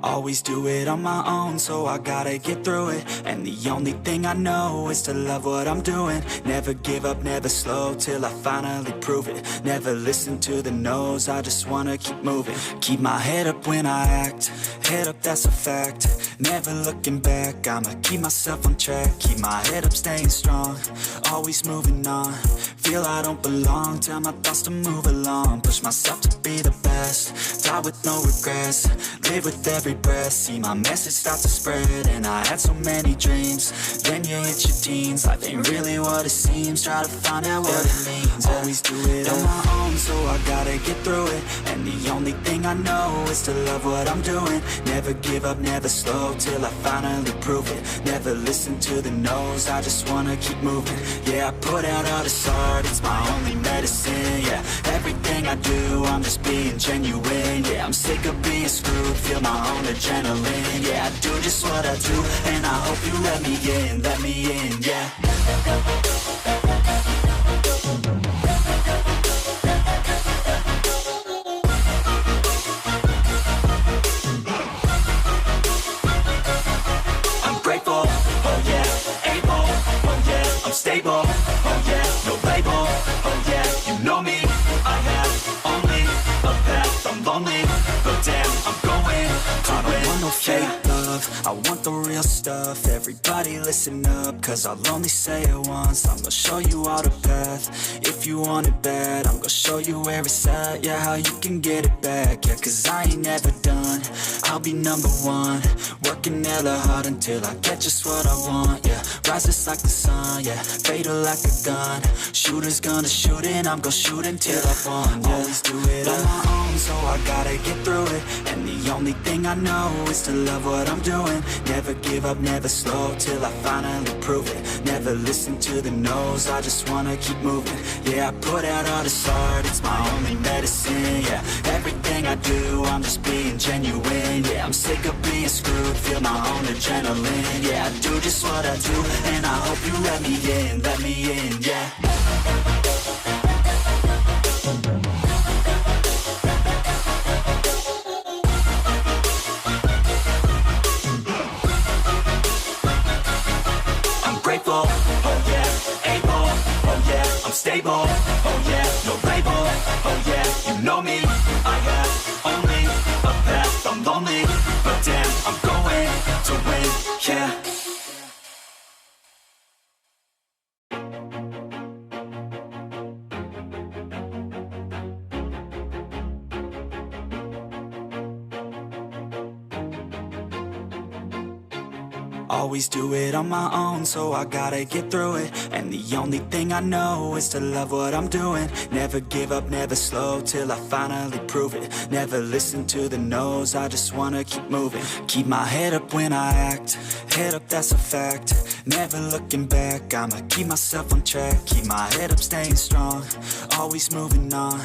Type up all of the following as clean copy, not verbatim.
Always do it on my own, so I gotta get through it. And the only thing I know is to love what I'm doing. Never give up, never slow, till I finally prove it. Never listen to the no's, I just wanna keep moving. Keep my head up when I act, head up, that's a fact. Never looking back, I'ma keep myself on track. Keep my head up, staying strong, always moving on. Feel I don't belong, tell my thoughts to move along. Push myself to be the best, die with no regrets. Live with every breath, see my message start to spread. And I had so many dreams, then you hit your teens. Life ain't really what it seems, try to find out what it means. Always do it on my own, so I gotta get through it. And the only thing I know is to love what I'm doing. Never give up, never slow, till I finally prove it. Never listen to the no's, I just wanna keep moving. Yeah, I put out all this art, it's my only medicine. Yeah, everything I do, I'm just being genuine. Yeah, I'm sick of being screwed, feel my own adrenaline. Yeah, I do just what I do, and I hope you let me in, yeah. I'm grateful, oh yeah, able, oh yeah, I'm stable, oh yeah, no label, oh yeah, you know me, I have only a path, I'm lonely, but damn, I'm going to win. I don't want no fake love, I want the real stuff. Everybody listen up, cause I'll only say it once. I'm gonna show you all the path, if you want it bad. I'm gonna show you where it's at, yeah, how you can get it back. Yeah, cause I ain't never done, I'll be number one. Working hella hard until I get just what I want, yeah. Rises like the sun, yeah, fatal like a gun. Shooter's gonna shoot and I'm gonna shoot until I won, yeah. Always do it on my own, so I gotta get through it. And the only thing I know is to love what I'm doing. Never give up, never slow, till I finally prove it. Never listen to the no's, I just wanna keep moving. Yeah, I put out all this art, it's my only medicine. Yeah, everything I do, I'm just being genuine. Yeah, I'm sick of being screwed, feel my own adrenaline. Yeah, I do just what I do, and I hope you let me in, yeah. Grateful, oh yeah, able, oh yeah, I'm stable, oh yeah, no label, oh yeah, you know me, I have only a path, I'm lonely, but damn, I'm going to win, yeah. Always do it on my own, so I gotta get through it. And the only thing I know is to love what I'm doing. Never give up, never slow, till I finally prove it. Never listen to the no's, I just wanna keep moving. Keep my head up when I act, head up, that's a fact. Never looking back, I'ma keep myself on track. Keep my head up, staying strong, always moving on.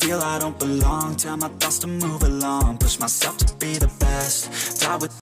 Feel I don't belong, tell my thoughts to move along. Push myself to be the best, die with